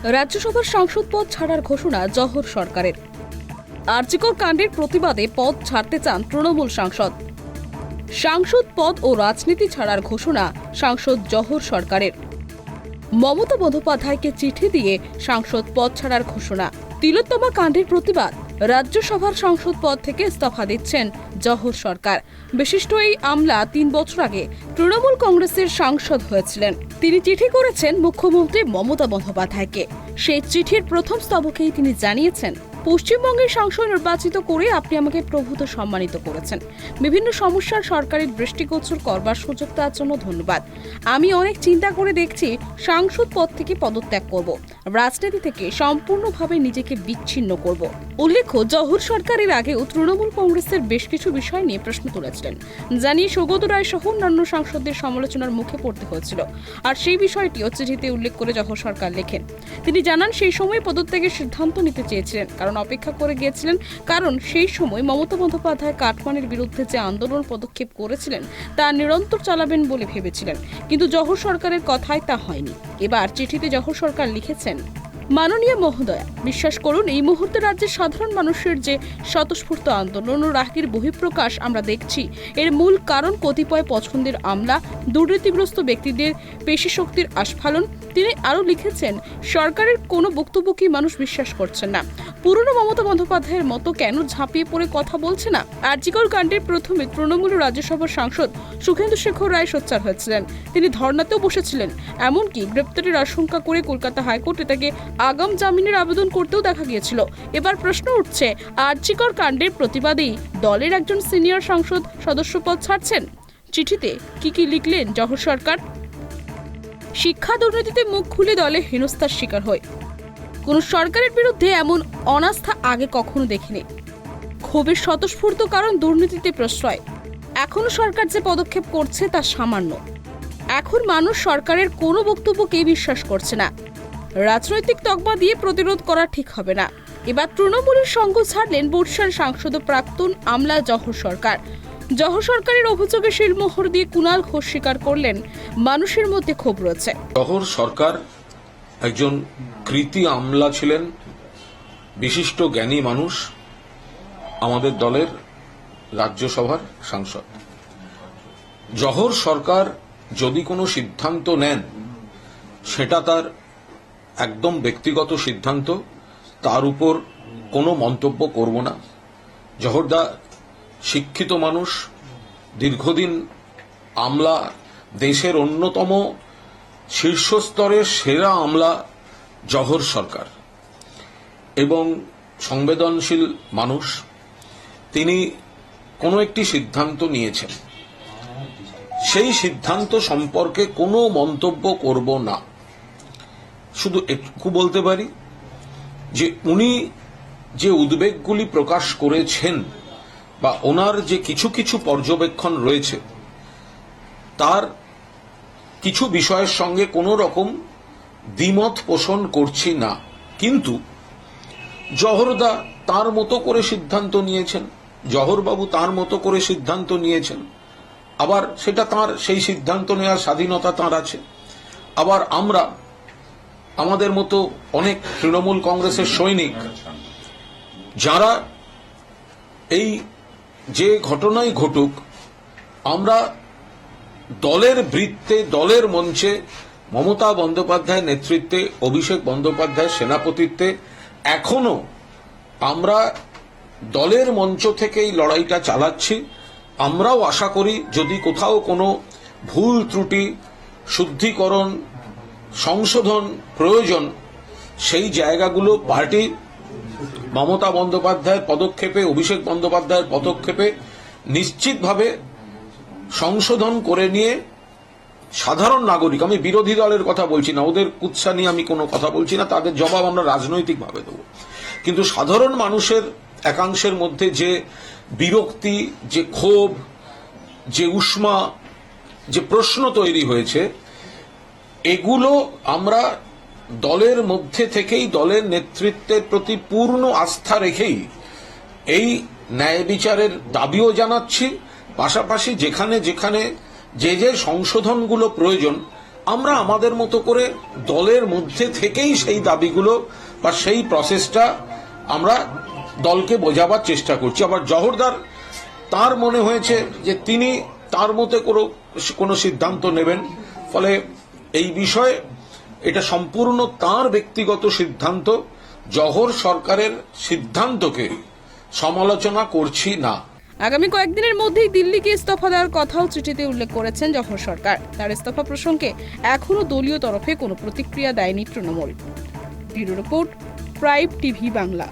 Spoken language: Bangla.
রাজ্যসভার সাংসদ পদ ছাড়ার ঘোষণা জহর সরকারের। আরজিকর কাণ্ডের প্রতিবাদে পদ ছাড়তে চান তৃণমূল সাংসদ। সাংসদ পদ ও রাজনীতি ছাড়ার ঘোষণা সাংসদ জহর সরকারের। মমতা বন্দ্যোপাধ্যায়কে চিঠি দিয়ে সাংসদ পদ ছাড়ার ঘোষণা। তিলোত্তমা কাণ্ডের প্রতিবাদ, রাজ্যসভার সাংসদ পদ থেকে ইস্তফা দিচ্ছেন জহর সরকার। বিশিষ্ট এই আমলা ৩ বছর আগে তৃণমূল কংগ্রেসের সাংসদ হয়েছিলেন। তিনি চিঠি করেছেন মুখ্যমন্ত্রী মমতা বন্দ্যোপাধ্যায়কে। সেই চিঠির প্রথম স্তবকেই তিনি জানিয়েছেন, পশ্চিমবঙ্গের সাংসদ নির্বাচিত করে আপনি আমাকে প্রভূত সম্মানিত করেছেন। বিভিন্ন সমস্যার সরকারের দৃষ্টিগোচর করবার সুযোগ দেওয়ার জন্য ধন্যবাদ। আমি অনেক চিন্তা করে দেখছি সাংসদ পদ থেকে পদত্যাগ করব, রাজনীতি থেকে সম্পূর্ণভাবে নিজেকে বিচ্ছিন্ন করব। উল্লেখ্য, জহর সরকারের আগেও তৃণমূল কংগ্রেসের বেশ কিছু বিষয় নিয়ে প্রশ্ন তুলেছিলেন, জানিয়ে সৌগত রায় সহ অন্যান্য সাংসদদের সমালোচনার মুখে পড়তে হয়েছিল। আর সেই বিষয়টিও চিঠিতে উল্লেখ করে জহর সরকার লেখেন। তিনি জানান, সেই সময় পদত্যাগের সিদ্ধান্ত নিতে চেয়েছিলেন, কারণ অপেক্ষা করে গিয়েছিলেন, কারণ সেই সময় মমতা বন্দ্যোপাধ্যায় কাটমানির বিরুদ্ধে যে আন্দোলন পদক্ষেপ করেছিলেন তা নিরন্তর চালাবেন বলে ভেবেছিলেন, কিন্তু জহর সরকারের কথায় তা হয়নি। এবার চিঠিতে জহর সরকার লিখেছেন, মাননীয় মহোদয়া, বিশ্বাস করুন, এই মুহূর্তে রাজ্যের সাধারণ মানুষের যে স্বতঃস্ফূর্ত আন্দোলন ও রাগের বহিঃপ্রকাশ আমরা দেখছি, এর মূল কারণ কতিপয় পছন্দের আমলা, দুর্নীতিগ্রস্ত ব্যক্তিদের পেশি শক্তির আস্ফালন। তিনি আরও লিখেছেন, সরকারের কোনো বক্তব্যকেই মানুষ বিশ্বাস করছেন না। পুরনো মমতা বন্দ্যোপাধ্যায়ের মতো কেন ঝাঁপিয়ে পড়ে কথা বলছে না? আরজিকর কাণ্ডের প্রথমে তৃণমূল রাজ্যসভার সাংসদ সুখেন্দু শেখর রায় সোচ্চার হয়েছিলেন। তিনি ধর্নাতেও বসেছিলেন, এমনকি গ্রেপ্তারের আশঙ্কা করে কলকাতা হাইকোর্টে তাকে আগাম জামিনের আবেদন করতেও দেখা গিয়েছিল। এবার প্রশ্ন উঠছে, আরজিকর কাণ্ডের প্রতিবাদেই দলের একজন সিনিয়র সাংসদ সদস্য পদ ছাড়ছেন। চিঠিতে কি লিখলেন জহর সরকার? শিক্ষা দুর্নীতিতে মুখ খুলে দলে হেনস্থার শিকার হয়। কোন সরকারের বিরুদ্ধে এমন অনাস্থা আগে কখনো দেখিনি। ক্ষোভের স্বতঃস্ফূর্ত কারণ দুর্নীতিতে প্রশ্রয়। এখনো সরকার যে পদক্ষেপ করছে তা সামান্য। এখন মানুষ সরকারের কোনো বক্তব্যকেই বিশ্বাস করছে না। রাজনৈতিক তকমা দিয়ে প্রতিরোধ করা ঠিক হবে না। এবার তৃণমূলের সঙ্গ ছাড়লেন বর্ষার সাংসদ প্রাক্তন আমলা জহর সরকার। জহর সরকারের অভিযোগে শিলমোহর দিয়ে কুণাল ঘোষ স্বীকার করলেন, মানুষের মধ্যে ক্ষোভ রয়েছে। জহর সরকার একজন কৃতি আমলা ছিলেন, বিশিষ্ট জ্ঞানী মানুষ, আমাদের দলের রাজ্যসভার সাংসদ। জহর সরকার যদি কোনো সিদ্ধান্ত নেন, সেটা তার একদম ব্যক্তিগত সিদ্ধান্ত, তার উপর কোনো মন্তব্য করব না। জহরদা শিক্ষিত মানুষ, দীর্ঘদিন আমলা, দেশের অন্যতম শীর্ষস্তরের সেরা আমলা জহর সরকার, এবং সংবেদনশীল মানুষ। তিনি কোনো একটি সিদ্ধান্ত নিয়েছেন, সেই সিদ্ধান্ত সম্পর্কে কোনো মন্তব্য করব না। শুধু একটু বলতে পারি যে উনি যে উদ্বেগগুলি প্রকাশ করেছেন বা ওনার যে কিছু কিছু পর্যবেক্ষণ রয়েছে, তার কিছু বিষয়ের সঙ্গে কোনো রকম দ্বিমত পোষণ করছি না। কিন্তু জহরদা তার মতো করে সিদ্ধান্ত নিয়েছেন, জহরবাবু তার মতো করে সিদ্ধান্ত নিয়েছেন। আবার সেটা তার, সেই সিদ্ধান্ত নেওয়ার স্বাধীনতা তার আছে। আবার আমরা, আমাদের মতো অনেক তৃণমূল কংগ্রেসের সৈনিক, যারা এই যে ঘটনাই ঘটুক, আমরা দলের বৃত্তে, দলের মঞ্চে মমতা বন্দ্যোপাধ্যায়ের নেতৃত্বে, অভিষেক বন্দ্যোপাধ্যায়ের সেনাপতিত্বে এখনো আমরা দলের মঞ্চ থেকে এই লড়াইটা চালাচ্ছি। আমরাও আশা করি যদি কোথাও কোনো ভুল ত্রুটি, শুদ্ধিকরণ, সংশোধন প্রয়োজন, সেই জায়গাগুলো পার্টি মমতা বন্দ্যোপাধ্যায়ের পদক্ষেপে, অভিষেক বন্দ্যোপাধ্যায়ের পদক্ষেপে নিশ্চিতভাবে সংশোধন করে নিয়ে সাধারণ নাগরিক, আমি বিরোধী দলের কথা বলছি না, ওদের কুৎসা নিয়ে আমি কোনো কথা বলছি না, তাদের জবাব আমরা রাজনৈতিকভাবে দেব, কিন্তু সাধারণ মানুষের একাংশের মধ্যে যে বিরক্তি, যে ক্ষোভ, যে উষ্মা, যে প্রশ্ন তৈরি হয়েছে, এগুলো আমরা দলের মধ্যে থেকেই, দলের নেতৃত্বের প্রতি পূর্ণ আস্থা রেখেই এই ন্যায় বিচারের দাবিও জানাচ্ছি। পাশাপাশি যেখানে যেখানে যে যে সংশোধনগুলো প্রয়োজন, আমরা আমাদের মতো করে দলের মধ্যে থেকেই সেই দাবিগুলো বা সেই প্রসেসটা আমরা দলকে বোঝাবার চেষ্টা করছি। আবার জহরদার তার মনে হয়েছে যে তিনি তার মতে কোনো সিদ্ধান্ত নেবেন, ফলে এই বিষয়ে এটা সম্পূর্ণ তার ব্যক্তিগত সিদ্ধান্ত। জহর সরকারের সিদ্ধান্তকে সমালোচনা করছি না। আগামী কয়েকদিনের মধ্যেই দিল্লিকে ইস্তফা দেওয়ার কথাও চিঠিতে উল্লেখ করেছেন জহর সরকার। তার ইস্তফা প্রসঙ্গে এখনো দলীয় তরফে কোনো প্রতিক্রিয়া দেয়নি Trinamool. Bureau report, prime TV Bangla.